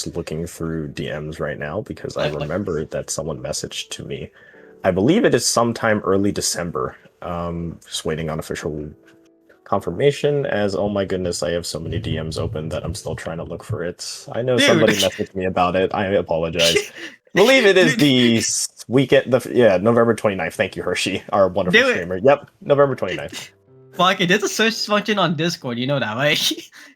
looking through DMs right now because I remember that someone messaged to me. I believe it is sometime early December. Just waiting on official confirmation as, oh my goodness, I have so many DMs open that I'm still trying to look for it. I know Dude. somebody messaged me about it. I apologize. Believe it is Dude, the weekend, yeah, November 29th. Thank you, Hershey, our wonderful dude, streamer. Yep, November 29th. fuck it, there's a search function on Discord, you know that, right?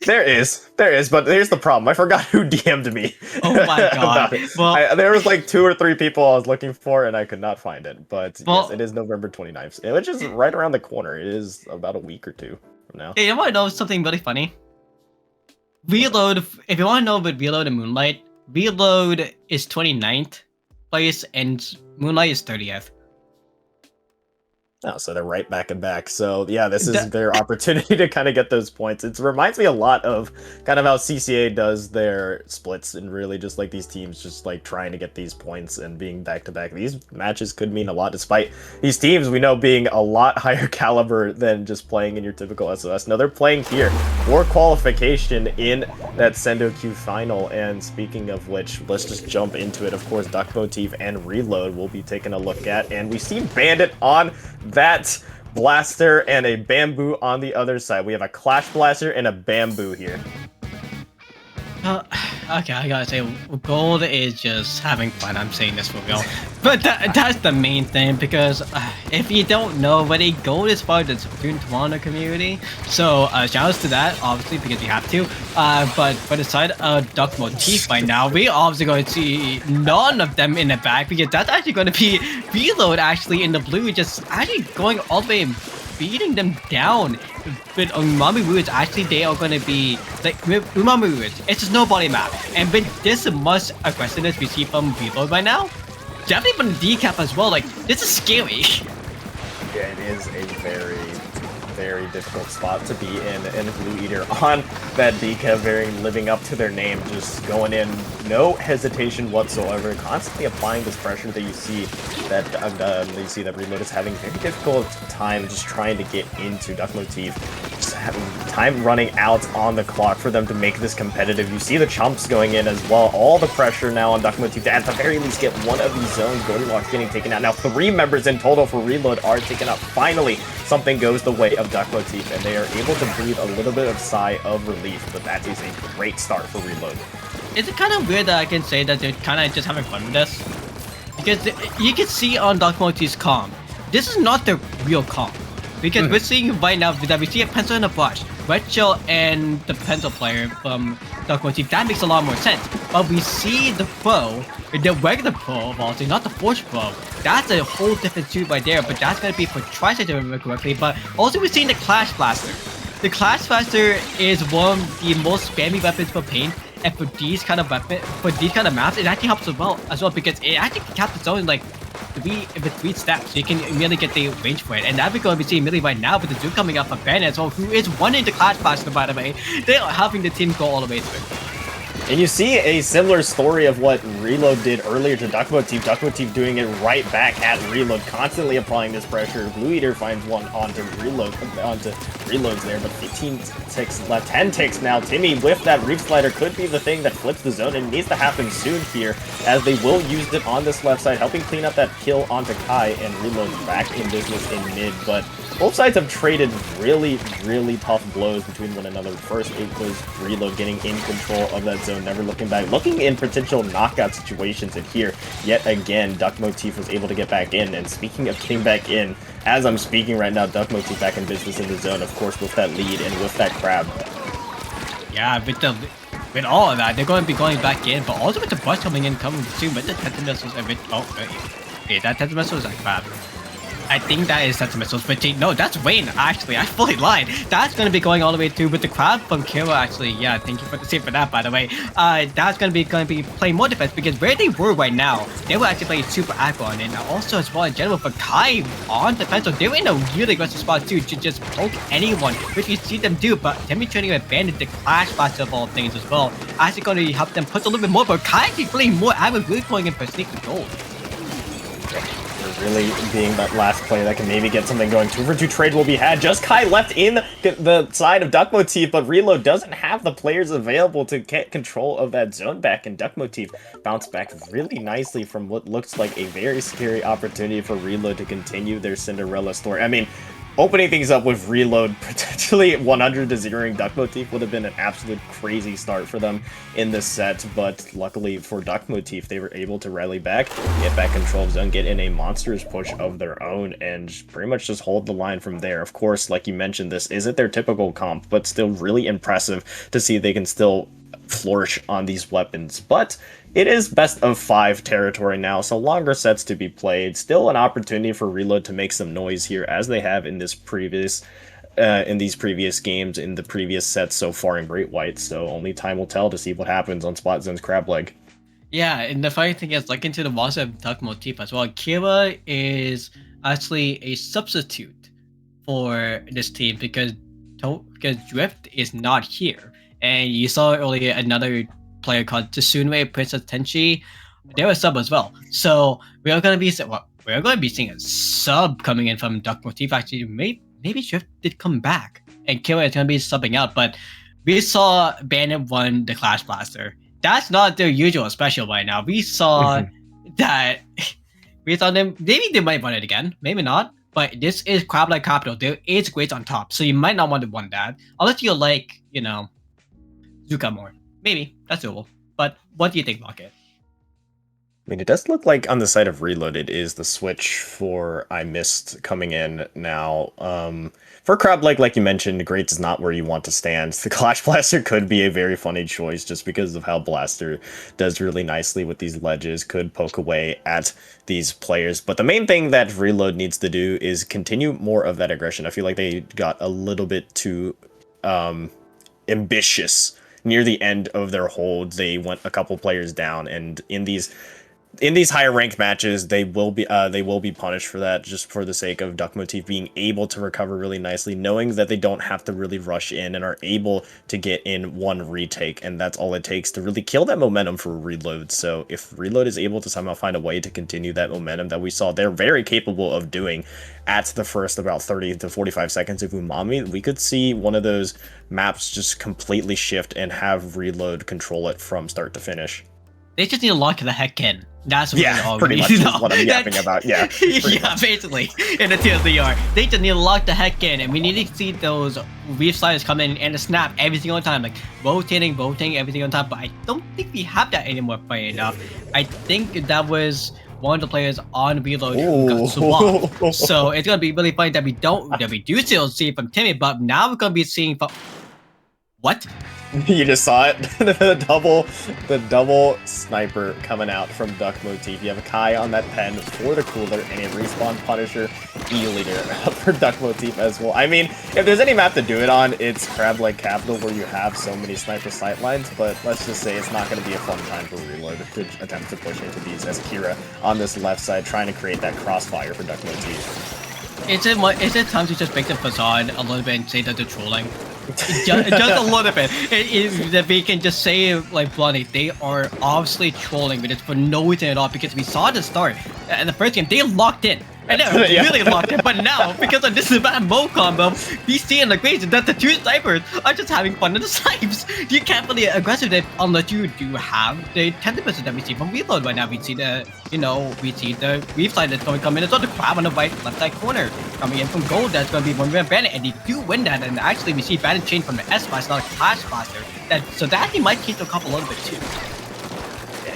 There is, but here's the problem. I forgot who DM'd me Oh my god. about it. Well, There was like 2 or 3 people I was looking for, and I could not find it. But yes, it well, is November 29th, which is right around the corner. It is about a week or two from now. hey, you want to know something really funny? Reload, if you want to know about Reload and Moonlight, Reload is 29th place and Moonlight is 30th. Oh, so they're right back and back. So yeah, this is That- their opportunity to kind of get those points. It reminds me a lot of kind of how CCA does their splits, and really just like these teams just like trying to get these points and being back to back. These matches could mean a lot, despite these teams we know being a lot higher caliber than just playing in your typical SOS. No, they're playing here for qualification in that Sendo Q final. And speaking of which, let's just jump into it. Of course, Duck Motif and Reload we'll be taking a look at, and we see Bandit on that blaster and a bamboo on the other side. We have a clash blaster and a bamboo here. Okay, I gotta say, Gold is just having fun. I'm saying this for real. But that's the main thing, because if you don't know already, Gold is part of the Splatoon Toronto community. So shout outs to that, obviously, because you have to. But for the side of Duck Motif right now, we're obviously going to see none of them in the back, because that's actually going to be Reload actually in the blue, just actually going all the way and beating them down. With Umami Woods, actually they are going to be like Umami Woods. It's a nobody map, and with this much aggressiveness we see from Reload right now, definitely from the decap as well. Like, this is scary. Yeah, it is a very, very difficult spot to be in, and Blue Eater on that decaf, very living up to their name, just going in, no hesitation whatsoever, constantly applying this pressure that you see that Reload is having a very difficult time just trying to get into Duck Motif. Just having time running out on the clock for them to make this competitive. You see the chumps going in as well. All the pressure now on Duck Motif to at the very least get one of these zones. Goldilocks getting taken out. Now 3 members in total for Reload are taken out. Finally, something goes the way of Duck Motif, and they are able to breathe a little bit of sigh of relief, but that is a great start for Reload. Is it kind of weird that I can say that they're kind of just having fun with this? Because you can see on Duck Motif's calm, this is not the real calm. Because we're seeing right now that we see a pencil and a brush, Red Shell and the pencil player from Duck Motif. That makes a lot more sense. But we see the pro, the regular pro of all things, not the Force pro. That's a whole different suit right there, but that's going to be for Tricep to remember correctly. But also we're seeing the Clash Blaster. The Clash Blaster is one of the most spammy weapons for paint, and for these kind of maps, it actually helps as well because it actually can cap the zone like with 3 steps. You can immediately get the range for it, and that we're going to be seeing immediately right now with the Zoom coming up from Ben as well, who is running the Clash Blaster, by the way. They are helping the team go all the way through. And you see a similar story of what Reload did earlier to Duck Motif. Duck Motif doing it right back at Reload, constantly applying this pressure. Blue Eater finds one onto Reload's there, but 15 ticks left, 10 ticks now. Timmy with that Reef Slider could be the thing that flips the zone, and it needs to happen soon here, as they will use it on this left side, helping clean up that kill onto Kai, and Reload back in business in mid. But both sides have traded really, really tough blows between one another. First, it was Reload getting in control of that zone, never looking back, looking in potential knockout situations, and here, yet again, Duck Motif was able to get back in. And speaking of getting back in, as I'm speaking right now, Duck Motif back in business in the zone, of course, with that lead and with that crab. Yeah, with all of that, they're going to be going back in, but also with the bus coming in, coming soon with the Tenta missiles a bit. Oh, wait, that Tenta missile is like crab. I think that is Tenta missiles, but no, that's Wayne, actually. I fully lied. That's going to be going all the way through with the crab from Kira, actually. Yeah, thank you for the save for that, by the way. That's going to be playing more defense, because where they were right now, they were actually playing super aggro on it. And also as well in general for Kai on defense, so they were in a really aggressive spot too to just poke anyone, which you see them do, but Demi turning advantage the Clash Blaster of all things as well. Actually going to help them push a little bit more, but Kai actually playing more aggro, really going in for sneaky gold. really being that last player that can maybe get something going. 2-for-2 trade will be had. Just Kai left in the side of Duck Motif, but Reload doesn't have the players available to get control of that zone back, and Duck Motif bounced back really nicely from what looks like a very scary opportunity for Reload to continue their Cinderella story. I mean, opening things up with Reload potentially 100-0ing Duck Motif would have been an absolute crazy start for them in this set, but luckily for Duck Motif, they were able to rally back, get back control of zone, get in a monstrous push of their own, and pretty much just hold the line from there. Of course, like you mentioned, this isn't their typical comp, but still really impressive to see they can still flourish on these weapons. But it is best of 5 territory now, so longer sets to be played. Still an opportunity for Reload to make some noise here, as they have in this previous in these previous games, in the previous sets so far in Great White. So only time will tell to see what happens on Spot Zone's Crab Leg. Yeah, and the funny thing is, look into the roster of Duck Motif as well. Kira is actually a substitute for this team because Drift is not here. And you saw earlier another player called Tsunue Princess Tenchi. They're a sub as well. So we're going to be seeing a sub coming in from Duck Motif. Actually, maybe Drift did come back, and Kira is going to be subbing out. But we saw Bandit won the Clash Blaster. That's not their usual special right now. We saw that. We thought them. Maybe they might run it again. Maybe not. But this is Crab Like Capital. There is grades on top, so you might not want to run that unless you like, Zuka more. Maybe that's doable. But what do you think, Rocket? I mean, it does look like on the side of Reload, it is the switch for I Missed coming in now. For Crab Leg, like you mentioned, Great is not where you want to stand. The Clash Blaster could be a very funny choice just because of how Blaster does really nicely with these ledges, could poke away at these players. But the main thing that Reload needs to do is continue more of that aggression. I feel like they got a little bit too ambitious near the end of their hold. They went a couple players down, and in these higher ranked matches, they will be punished for that, just for the sake of Duck Motif being able to recover really nicely, knowing that they don't have to really rush in and are able to get in one retake, and that's all it takes to really kill that momentum for Reload. So if Reload is able to somehow find a way to continue that momentum that we saw they're very capable of doing at the first about 30 to 45 seconds of Umami, we could see one of those maps just completely shift and have Reload control it from start to finish. They just need to lock the heck in. That's what all pretty we much need. Is what I'm yapping about. Yeah, much. Basically, in the TLDR, they just need to lock the heck in, and we need to see those reef sliders come in and snap every single time, like rotating every single time. But I don't think we have that anymore. Funny enough, I think that was one of the players on Reload who got swapped. So it's gonna be really funny that we do still see from Timmy, but now we're gonna be seeing from what? You just saw it. the double sniper coming out from Duck Motif. You have a Kai on that pen for the cooler and a respawn Punisher E-leader for Duck Motif as well. I mean, if there's any map to do it on, it's Crab Leg Capital, where you have so many sniper sightlines, but let's just say it's not going to be a fun time for Reload to attempt to push into these, as Kira on this left side trying to create that crossfire for Duck Motif. Is it time to just break the facade a little bit and say that they're trolling? just a little bit. That we can just say, like, bluntly, they are obviously trolling with it for no reason at all, because we saw the start in the first game, they locked in. And they're really locked in, but now, because of this bad mode combo, we see in the grades that the two snipers are just having fun in the snipes. You can't really aggressive it unless you do have the 10% that we see from Reload right now. We see the reef side that's going to come in. It's on the crab on the left side corner coming in from gold. That's going to be one man Bandit, and they do win that. And actually, we see Bandit change from the S-Blast, not a Clash Blaster. So that actually might change the cup a little bit too.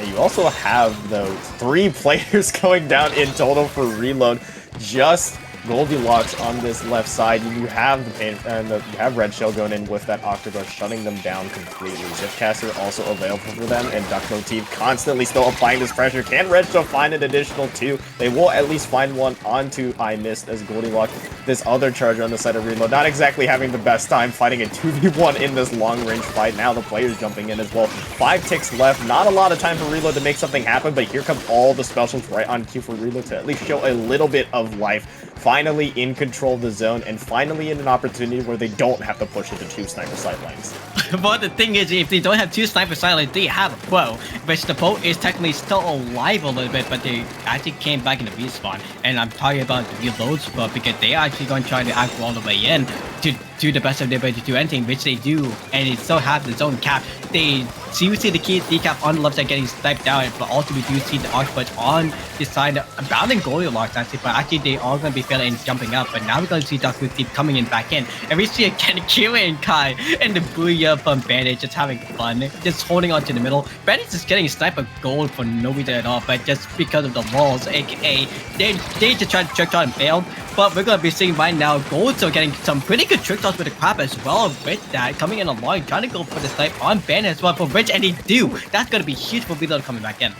You also have, though, 3 players going down in total for Reload. Just Goldilocks on this left side. You have the pain, and you have Red Shell going in with that Octogrush, shutting them down completely. Zipcaster also available for them, and Duck Motif constantly still applying this pressure. Can Red Shell find an additional 2? They will at least find one onto I Missed, as Goldilocks, this other charger on the side of Reload, not exactly having the best time fighting a 2v1 in this long-range fight. Now the players jumping in as well. 5 ticks left. Not a lot of time for Reload to make something happen, but here come all the specials right on cue for Reload to at least show a little bit of life. finally in control of the zone, and finally in an opportunity where they don't have to push into 2 sniper sight lines. But the thing is, if they don't have 2 sniper sight lines, they have a bow, which the bow is technically still alive a little bit, but they actually came back in the respawn. And I'm talking about the reloads, but because they are actually going to try to act all the way in to do the best of their ability to do anything, which they do, and it still have the zone cap. They do see the key decap on the left side getting sniped out, but also we do see the archbutch on the side battling Goldilocks actually, but actually they are going to be failing and jumping up. But now we're going to see Duck Motif coming in back in, and we see again Kira and Kai and the Booyah from Bandit just having fun, just holding on to the middle. Bandit is getting sniped of gold for no reason at all, but just because of the walls, aka they just tried to trick shot and failed. But we're going to be seeing right now Gold still getting some pretty good trick shots with the crab as well with that, coming in along, trying to go for the snipe on Bandit as well for Rich, and they do. That's going to be huge for Reload coming back in.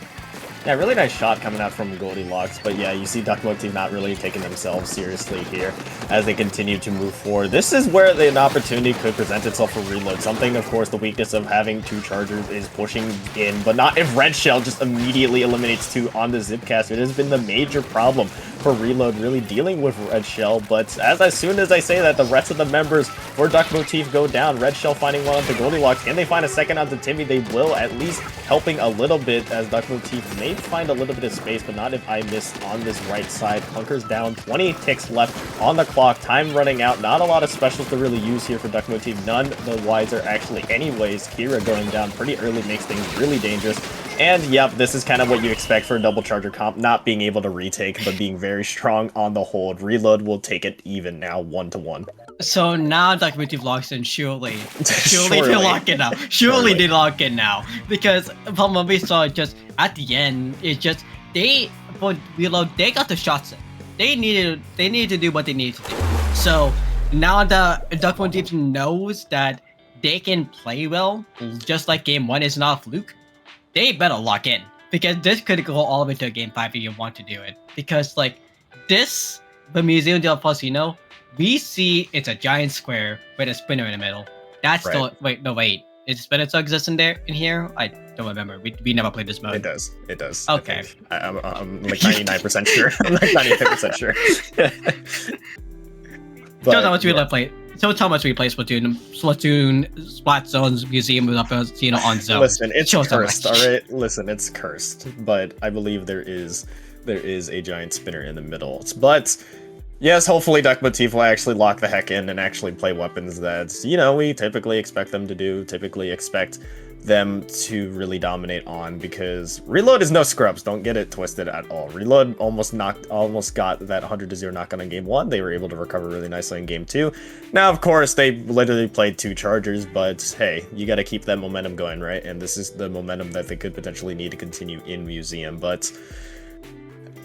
Yeah, really nice shot coming out from Goldilocks, but yeah, you see Duck Motif not really taking themselves seriously here as they continue to move forward. This is where an opportunity could present itself for Reload. Something, of course, the weakness of having 2 chargers is pushing in, but not if Red Shell just immediately eliminates 2 on the Zipcast. It has been the major problem for Reload really dealing with Red Shell, but as soon as I say that, the rest of the members for Duck Motif go down. Red Shell finding one onto Goldilocks. Can they find a second onto Timmy? They will, at least helping a little bit as Duck Motif may find a little bit of space, but not if I miss on this right side. Clunker's down, 20 ticks left on the clock, time running out. Not a lot of specials to really use here for Duck Motif, none the wiser actually anyways. Kira going down pretty early makes things really dangerous. And yep, this is kind of what you expect for a double charger comp, not being able to retake, but being very strong on the hold. Reload will take it even now, 1-1. So now Duck Motif locks in, surely they lock it now. Surely they lock it now. Because from what we saw, just at the end, it's just for Reload, they got the shots in. They needed to do what they needed to do. So now the Duck Motif knows that they can play well, just like game 1 is not a fluke. They better lock in, because this could go all the way to game 5 if you want to do it. Because like this, the Museum del Fascino, we see it's a giant square with a spinner in the middle. That's right. Wait. Is the spinner still existing there in here? I don't remember. We never played this mode. It does. Okay. I'm like 99% sure. I'm like 95% sure. Shows how much we play. Shows how much we play Splatoon Splat Zone's Museum of Casino on Zone. Listen, it's cursed, alright? Listen, it's cursed. But I believe there is a giant spinner in the middle. But yes, hopefully Duck Motif will actually lock the heck in and actually play weapons that, you know, we typically expect them to do, typically expect them to really dominate on, because Reload is no scrubs, don't get it twisted at all. Reload almost got that 100-0 knock-on in game 1. They were able to recover really nicely in game 2. Now, of course, they literally played 2 chargers, but hey, you got to keep that momentum going, right? And this is the momentum that they could potentially need to continue in Museum. But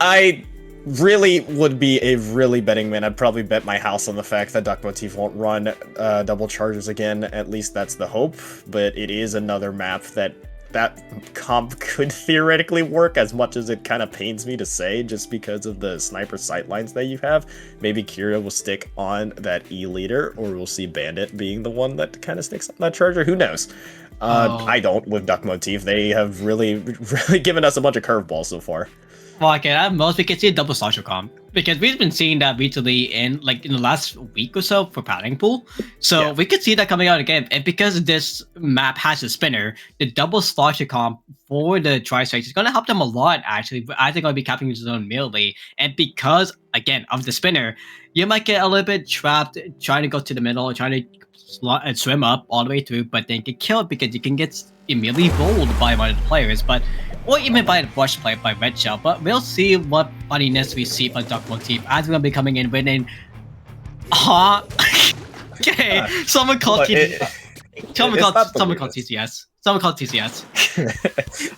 I really would be a really betting man. I'd probably bet my house on the fact that Duck Motif won't run double chargers again. At least that's the hope. But it is another map that comp could theoretically work, as much as it kind of pains me to say, just because of the sniper sightlines that you have. Maybe Kira will stick on that E leader, or we'll see Bandit being the one that kind of sticks on that charger. Who knows? I don't with Duck Motif. They have really given us a bunch of curveballs so far. Well, okay, at most we can see a double social comp, because we've been seeing that recently in the last week or so for Padding Pool. So yeah, we could see that coming out again. And because this map has a spinner, the double slosher comp for the tri-strikes is going to help them a lot, actually. I think I'll be capping his own melee. And because, again, of the spinner, you might get a little bit trapped trying to go to the middle, trying to swim up all the way through, but then get killed because you can get immediately rolled by one of the players. Or even by the brush play by Red Shell, but we'll see what funniness we see from Duck Motif as we're gonna be coming in winning. Okay, someone called TCS. Someone called TCS.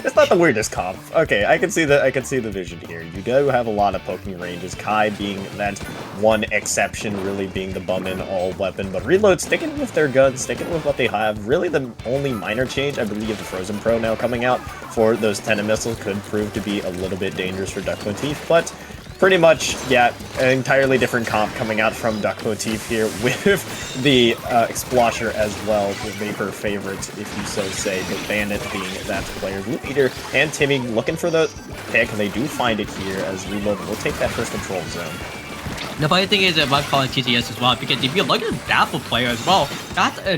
It's not the weirdest comp. Okay, I can see the vision here. You do have a lot of poking ranges. Kai being that one exception, really being the bum in all weapon, but Reload sticking with their guns, sticking with what they have. Really, the only minor change, I believe, the Frozen Pro now coming out for those Tenon missiles could prove to be a little bit dangerous for Duck Motif, but pretty much, yeah, an entirely different comp coming out from Duck Motif here with the Explosher as well, the Vapor favorite, if you so say, but Bandit being that player. Blue Eater and Timmy looking for the pick, and they do find it here as Reload will take that first control zone. The funny thing is about calling TTS as well, because if you look at the Dapple player as well, that's a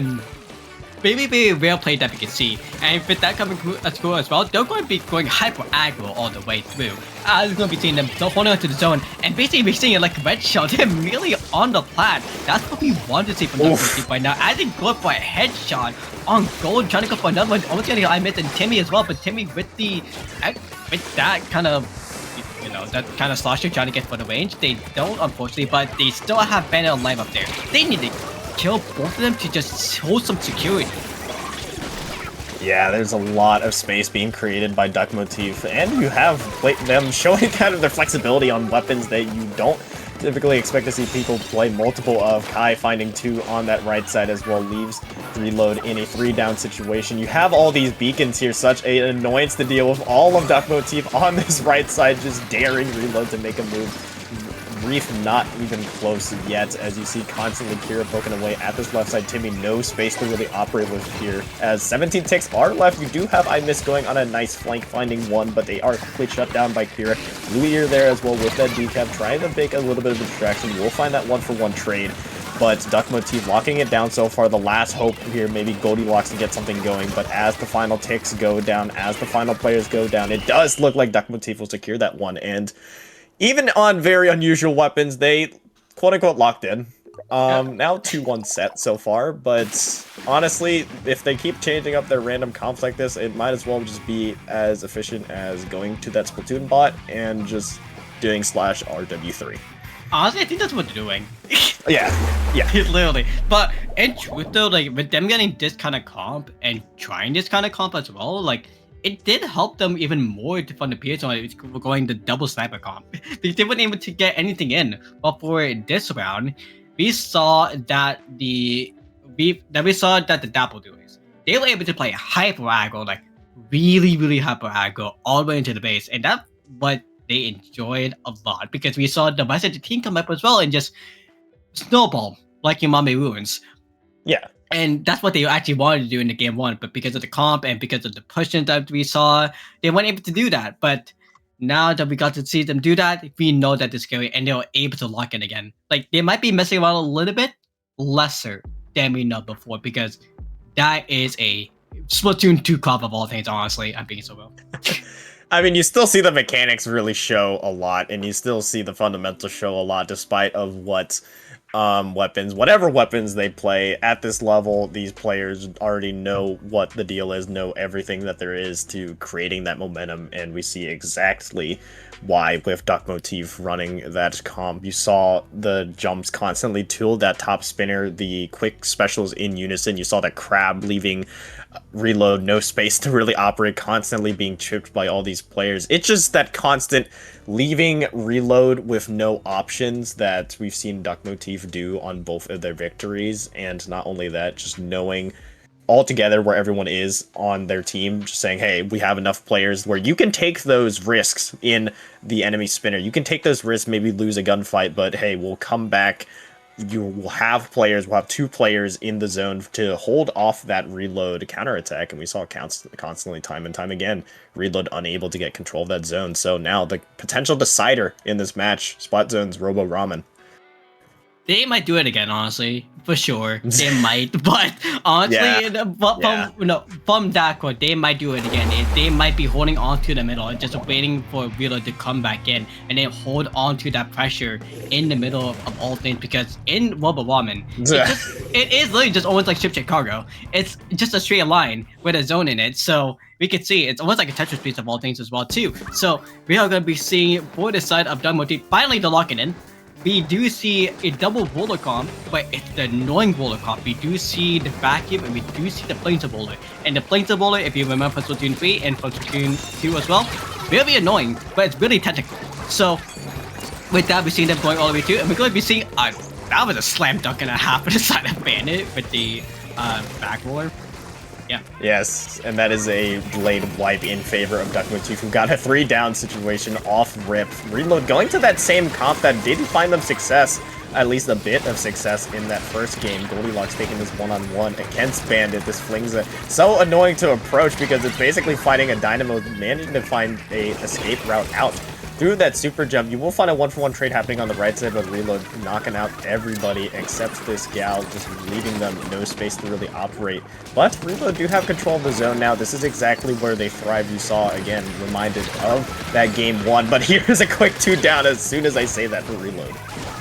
very rare play that we can see. And with that coming through as well, they're going to be going hyper aggro all the way through. We're going to be seeing them holding onto the zone, and basically we're seeing it like red shell. They're really on the plat. That's what we want to see from Duck Motif right now. As they go for a headshot on gold, trying to go for another one. Almost getting I missed and Timmy as well, but Timmy with that kind of, you know, that kind of slosher trying to get for the range. They don't, unfortunately, but they still have Bandit alive up there. They need to kill both of them to just hold some security. Yeah, there's a lot of space being created by Duck Motif, and you have them showing kind of their flexibility on weapons that you don't typically expect to see people play multiple of. Kai finding 2 on that right side as well, leaves Reload in a 3-down situation. You have all these beacons here, such an annoyance to deal with. All of Duck Motif on this right side, just daring Reload to make a move. Reef not even close yet, as you see constantly Kira poking away at this left side. Timmy no space to really operate with here. As 17 ticks are left, you do have I Miss going on a nice flank, finding 1, but they are quickly shut down by Kira. Blue Ear there as well with that decap, trying to make a little bit of a distraction. We'll find that 1-for-1 trade, but Duck Motif locking it down so far. The last hope here, maybe Goldilocks to get something going, but as the final ticks go down, as the final players go down, it does look like Duck Motif will secure that one, and even on very unusual weapons, they quote-unquote locked in. Now 2-1 set so far, but honestly, if they keep changing up their random comps like this, it might as well just be as efficient as going to that Splatoon bot and just doing /RW3. Honestly, I think that's what they're doing. Yeah. Literally. But in truth though, like with them getting this kind of comp and trying this kind of comp as well, like it did help them even more from the PS on going the double sniper comp. Because they weren't able to get anything in. But for this round, we saw that the Dapple doers, they were able to play hyper aggro, like really hyper aggro all the way into the base, and that's what they enjoyed a lot, because we saw the rest of the team come up as well and just snowball like Yamame Ruins. Yeah. And that's what they actually wanted to do in the game 1, but because of the comp and because of the pushing that we saw, they weren't able to do that. But now that we got to see them do that, we know that they're scary and they were able to lock in again. Like, they might be messing around a little bit lesser than we know before, because that is a Splatoon 2 comp of all things, honestly. I'm being so real. I mean, you still see the mechanics really show a lot, and you still see the fundamentals show a lot, despite of what whatever weapons they play at this level. These players already know what the deal is, know everything that there is to creating that momentum, and we see exactly why with Duck Motif running that comp. You saw the jumps constantly to that top spinner, the quick specials in unison. You saw that Crab leaving Reload no space to really operate, constantly being chipped by all these players. It's just that constant leaving Reload with no options that we've seen Duck Motif do on both of their victories. And not only that, just knowing altogether where everyone is on their team, just saying, hey, we have enough players where you can take those risks in the enemy spinner. You can take those risks, maybe lose a gunfight, but hey, we'll come back. You will have players, we'll have 2 players in the zone to hold off that Reload counterattack, and we saw constantly, time and time again, Reload unable to get control of that zone. So now the potential decider in this match, Spot Zone's Robo Ramen. They might do it again, honestly, for sure. They might, but honestly, from that quote, they might do it again. They might be holding on to the middle and just waiting for Reload to come back in, and then hold on to that pressure in the middle of all things. Because in Robo Ramen, it is literally just almost like ship check cargo. It's just a straight line with a zone in it, so we can see it's almost like a Tetris piece of all things as well too. So we are going to be seeing for the side of Duck Motif finally to lock it in. We do see a double roller comp, but it's the annoying roller comp. We do see the vacuum, and we do see the planes of roller. And the planes of roller, if you remember from Splatoon 3 and from Splatoon 2 as well, very annoying, but it's really technical. So with that, we're seeing them going all the way through, and we're going to be seeing that was a slam dunk and a half on the side of Bandit with the back roller. Yeah. Yes, and that is a blade wipe in favor of Duck Motif, who got a 3-down situation off rip. Reload going to that same comp that didn't find them success, at least a bit of success in that first game. Goldilocks taking this one-on-one against Bandit. This flings so annoying to approach, because it's basically fighting a Dynamo, managing to find a escape route out through that super jump, you will find a 1-for-1 trade happening on the right side with Reload, knocking out everybody except this gal, just leaving them no space to really operate. But Reload do have control of the zone now. This is exactly where they thrive. You saw, again, reminded of that game 1, but here's a quick 2 down as soon as I say that for Reload.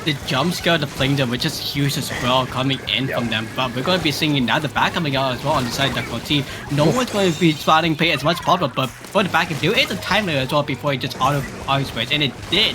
The jump scare, the playing them, which is huge as well, coming in from them. But we're going to be seeing now the back coming out as well on the side of Duck Motif. No one's going to be starting play as much possible, but for the back, if it's a time limit as well before it just auto switch, and it did.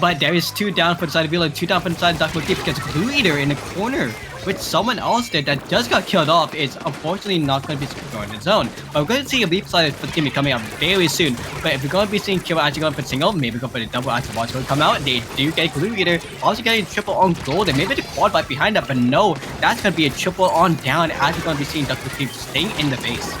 But there is 2 down for the side of Reload, 2 down for the side of Duck Motif because Blue Eater in the corner, which someone else did that just got killed off, is unfortunately not going to be secured in the zone. But we're going to see a leap slide for Timmy coming out very soon. But if we're going to be seeing Kill actually going for single, maybe go for the double as the watch will come out. They do get Blue Eater, also getting triple on gold, and maybe the quad right behind that, but no, that's going to be a triple on down as we're going to be seeing Duck Motif staying in the base.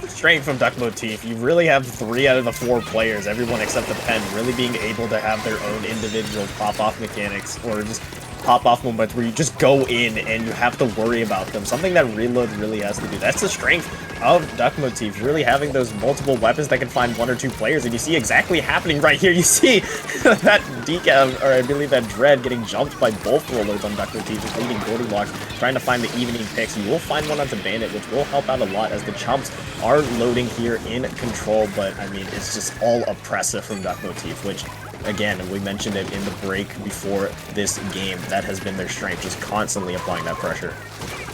Strength from Duck Motif. You really have 3 out of the 4 players, everyone except the Pen, really being able to have their own individual pop-off mechanics, or just pop-off moments where you just go in and you have to worry about them. Something that Reload really has to do. That's the strength of Duck Motif, really having those multiple weapons that can find 1 or 2 players, and you see exactly happening right here. You see that Decav, or I believe that Dread, getting jumped by both rollers on Duck Motif, just leading Goldilocks, trying to find the evening picks. You will find one onto Bandit, which will help out a lot as the chumps are loading here in control, but I mean, it's just all oppressive from Duck Motif, which, again, we mentioned it in the break before this game, that has been their strength, just constantly applying that pressure.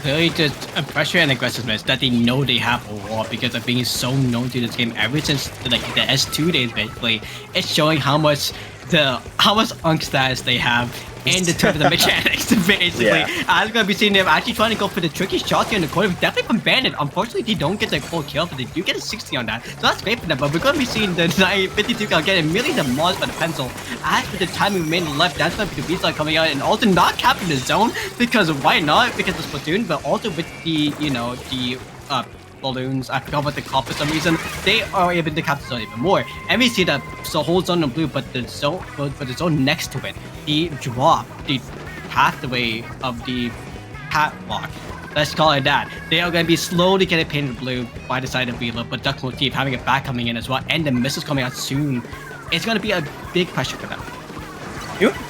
Really just a pressure and aggressiveness that they know they have overall because of being so known to this game ever since like the S2 days basically. It's showing how much unk status they have and the turn of the mechanics basically. I'm gonna be seeing them actually trying to go for the tricky shots here in the corner, definitely from Bandit. Unfortunately, they don't get the full kill, but they do get a 60 on that, so that's great for them. But we're gonna be seeing the 52 cal get immediately demolished by the pencil. As for the timing remaining left, that's gonna be the B-side coming out and also not capping the zone, because why not? Because of Splatoon, but also with the balloons, I forgot what they call for some reason, they are able to capture the zone even more. And we see that the whole zone in blue, but the zone next to it, the drop, the pathway of the catwalk, let's call it that. They are going to be slowly getting painted blue by the side of Reload, but Duck Motif having it back coming in as well, and the missiles coming out soon. It's going to be a big pressure for them.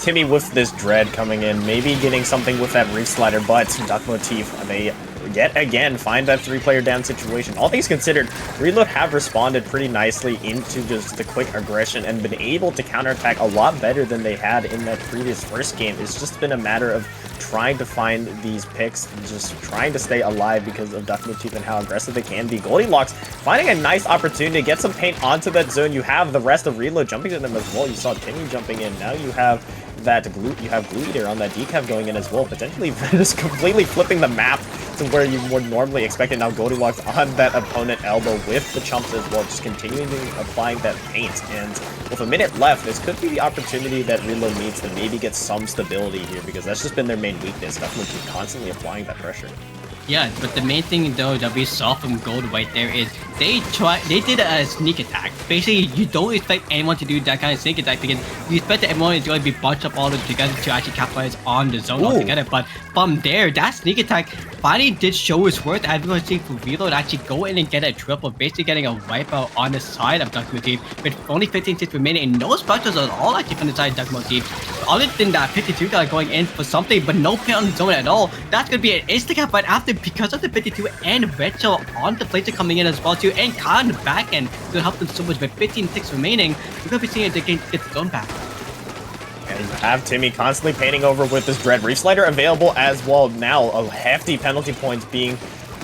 Timmy with this Dread coming in, maybe getting something with that Reef Slider, but Duck Motif, they yet again find that 3-player down situation. All things considered, Reload have responded pretty nicely into just the quick aggression and been able to counterattack a lot better than they had in that previous first game. It's just been a matter of trying to find these picks, just trying to stay alive because of Duck Motif and how aggressive they can be. Goldilocks finding a nice opportunity to get some paint onto that zone. You have the rest of Reload jumping to them as well. You saw Timmy jumping in. Now you have that Glue Eater on that decav going in as well, potentially just completely flipping the map to where you would normally expect it. Now Goldilocks on that opponent elbow with the chumps as well, just continuing applying that paint. And with a minute left, this could be the opportunity that Reload needs to maybe get some stability here, because that's just been their main weakness. Definitely constantly applying that pressure. Yeah, but the main thing though that we saw from Gold right there is they did a sneak attack. Basically, you don't expect anyone to do that kind of sneak attack because you expect that everyone is going to be bunched up all together to actually capitalize on the zone altogether. But from there, that sneak attack finally did show its worth. As we're going to see for Reload actually go in and get a triple, basically getting a wipeout on the side of Duck Motif with only 15 seconds remaining and no structures at all actually from the side of Duck Motif. Other than that 52 guy going in for something, but no play on the zone at all. That's going to be an insta-cap, but after, because of the 52 and Retro on the plates coming in as well too, and Kyle on the back end to help them so much with 15 ticks remaining, we're going to be seeing they can get the zone back. And you have Timmy constantly painting over with this Dread. Reef Slider available as well now. A hefty penalty points being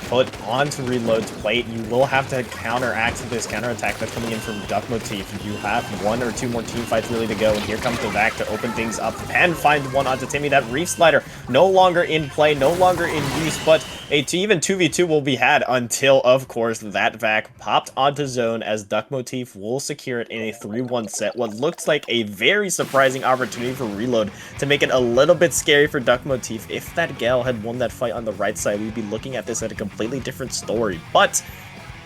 put onto Reload's plate. You will have to counteract this counterattack that's coming in from Duck Motif. You have 1 or 2 more team fights really to go, and here comes the Vac to open things up. Pen finds one onto Timmy. That Reef Slider no longer in play, no longer in use, but even 2v2 will be had until, of course, that Vac popped onto zone as Duck Motif will secure it in a 3-1 set. What looks like a very surprising opportunity for Reload to make it a little bit scary for Duck Motif. If that gal had won that fight on the right side, we'd be looking at this at a completely different story. But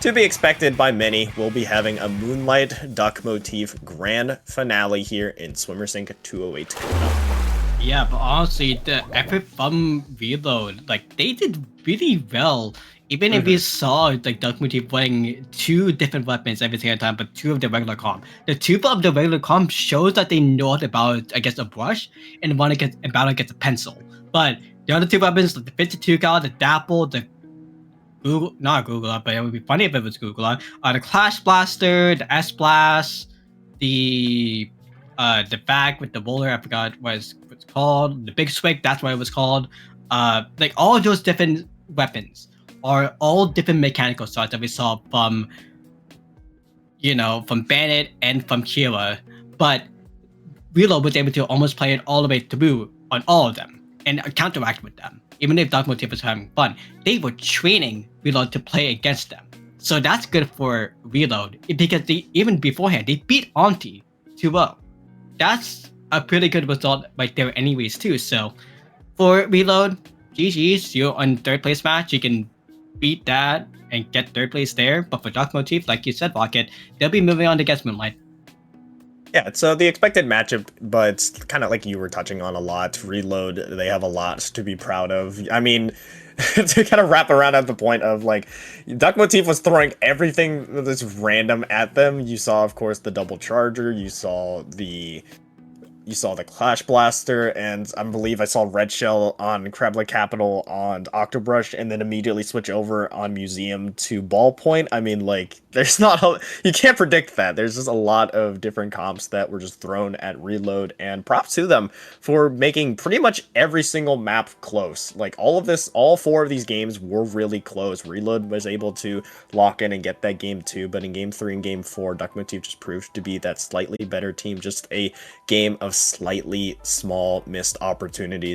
to be expected by many, we'll be having a Moonlight Duck Motif grand finale here in Swimmer Sync 208 coming up. Yeah, but honestly, the effort from Reload, like, they did really well even if you saw like Duck Motif playing 2 different weapons every single time, but 2 of the regular comp, the 2 of the regular comp shows that they know about, I guess, a brush and one about against a pencil. But the other 2 weapons, like the 52 cal, the Dapple, the Google, not Google, but it would be funny if it was Google, the Clash Blaster, the S Blast, the bag with the roller, I forgot what it's called, the Big Swig, that's what it was called. Like all of those different weapons are all different mechanical styles that we saw from, from Bandit and from Kira, but Reload was able to almost play it all the way through on all of them and counteract with them. Even if Duck Motif was having fun, they were training Reload to play against them. So that's good for Reload because even beforehand, they beat Auntie 2-0. That's a pretty good result right there anyways too. So for Reload, GG's, you're on 3rd place match. You can beat that and get 3rd place there. But for Duck Motif, like you said, Rocket, they'll be moving on to against Moonlight. Yeah, so the expected matchup, but kind of like you were touching on a lot, Reload, they have a lot to be proud of. I mean, to kind of wrap around at the point of, like, Duck Motif was throwing everything that's random at them. You saw, of course, the double charger, you saw the Clash Blaster, and I believe I saw Red Shell on Crabla Capital on Octobrush, and then immediately switch over on Museum to Ballpoint. I mean, like, you can't predict that. There's just a lot of different comps that were just thrown at Reload, and props to them for making pretty much every single map close. Like, all 4 of these games were really close. Reload was able to lock in and get that game 2, but in game 3 and game 4, Duck Motif just proved to be that slightly better team, just a game of slightly small missed opportunities.